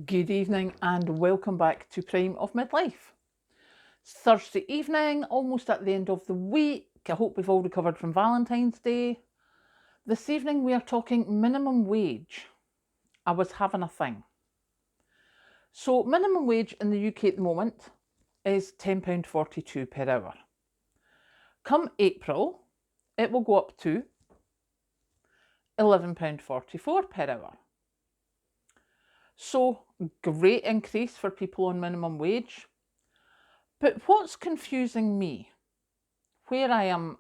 Good evening and welcome back to Prime of Midlife. It's Thursday evening, almost at the end of the week. I hope we've all recovered from Valentine's Day. This evening we are talking minimum wage. I was having a thing. So minimum wage in the UK at the moment is £10.42 per hour. Come April, it will go up to £11.44 per hour. So great increase for people on minimum wage. But what's confusing me, where I'm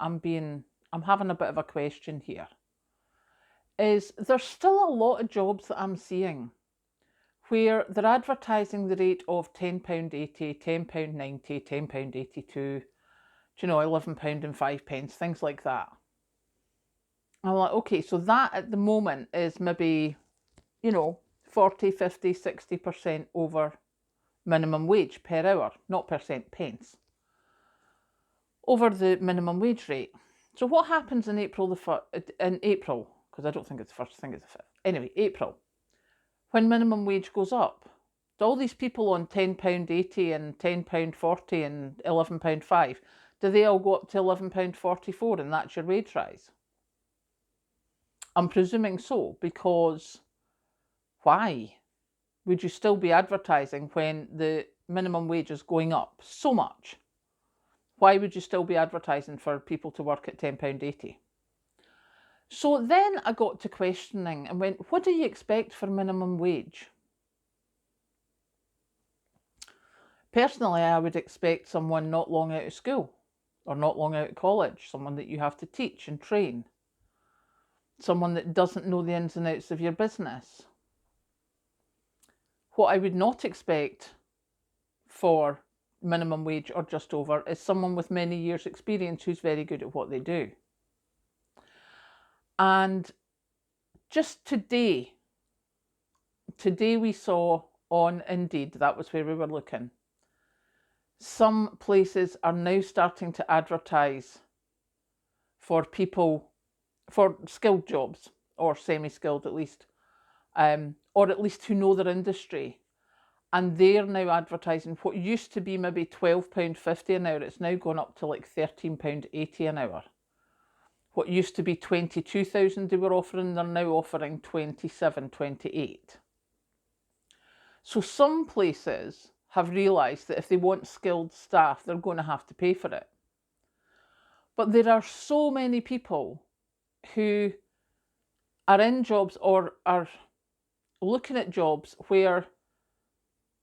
having a bit of a question here, is there's still a lot of jobs that I'm seeing where they're advertising the rate of £10.80, £10.90, £10.82, £11.05, things like that. I'm like, okay, so that at the moment is maybe, 40, 50, 60% over minimum wage per hour, not percent, pence, over the minimum wage rate. So what happens in April, because I don't think it's the first, I think it's the 5th. Anyway, April, when minimum wage goes up, do all these people on £10.80 and £10.40 and £11.05, do they all go up to £11.44 and that's your wage rise? I'm presuming so, because why would you still be advertising when the minimum wage is going up so much? Why would you still be advertising for people to work at £10.80? So then I got to questioning and went, what do you expect for minimum wage? Personally, I would expect someone not long out of school or not long out of college, someone that you have to teach and train, someone that doesn't know the ins and outs of your business. What I would not expect for minimum wage or just over is someone with many years experience who's very good at what they do. And just today we saw on Indeed, that was where we were looking, some places are now starting to advertise for people, for skilled jobs, or semi-skilled at least, or at least who know their industry. And they're now advertising what used to be maybe £12.50 an hour. It's now gone up to like £13.80 an hour. What used to be 22,000 they were offering, they're now offering 27, 28. So some places have realised that if they want skilled staff, they're going to have to pay for it. But there are so many people who are in jobs or are looking at jobs where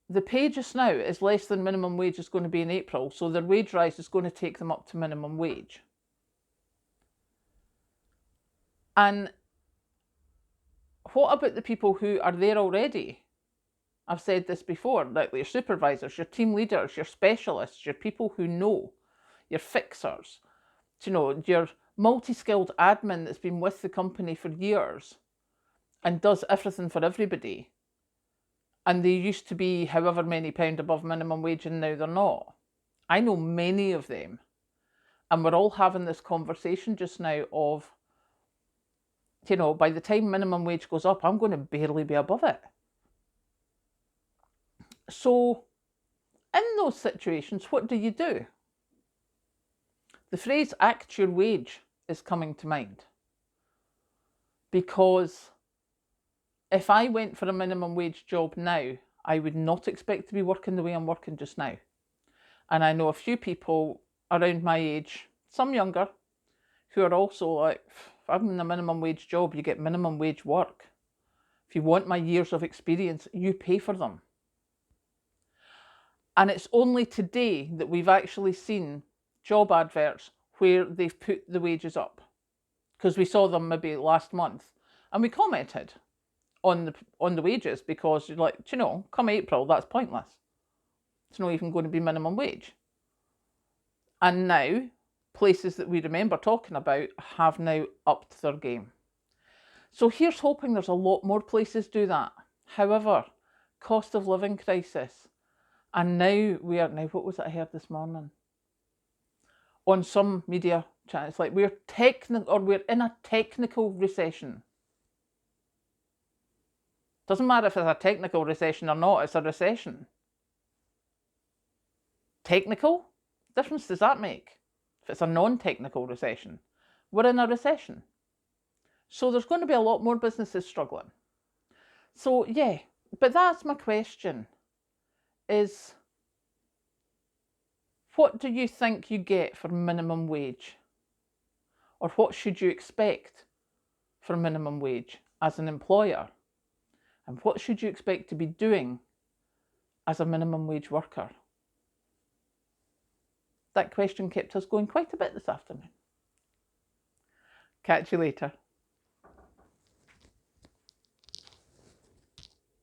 the pay just now is less than minimum wage is going to be in April, so their wage rise is going to take them up to minimum wage. And what about the people who are there already? I've said this before, like your supervisors, your team leaders, your specialists, your people who know, your fixers, your multi-skilled admin that's been with the company for years and does everything for everybody. And they used to be however many pound above minimum wage and now they're not. I know many of them. And we're all having this conversation just now of, by the time minimum wage goes up, I'm going to barely be above it. So in those situations, what do you do? The phrase act your wage is coming to mind. Because if I went for a minimum wage job now, I would not expect to be working the way I'm working just now. And I know a few people around my age, some younger, who are also like, if I'm in a minimum wage job, you get minimum wage work. If you want my years of experience, you pay for them. And it's only today that we've actually seen job adverts where they've put the wages up. Because we saw them maybe last month and we commented on the wages because you're like, come April, that's pointless. It's not even going to be minimum wage. And now, places that we remember talking about have now upped their game. So here's hoping there's a lot more places do that. However, cost of living crisis. And now what was it I heard this morning? On some media channels, like we're in a technical recession. Doesn't matter if it's a technical recession or not, it's a recession. Technical? What difference does that make? If it's a non-technical recession, we're in a recession. So there's going to be a lot more businesses struggling. So yeah, but that's my question, is what do you think you get for minimum wage? Or what should you expect for minimum wage as an employer? And what should you expect to be doing as a minimum wage worker? That question kept us going quite a bit this afternoon. Catch you later.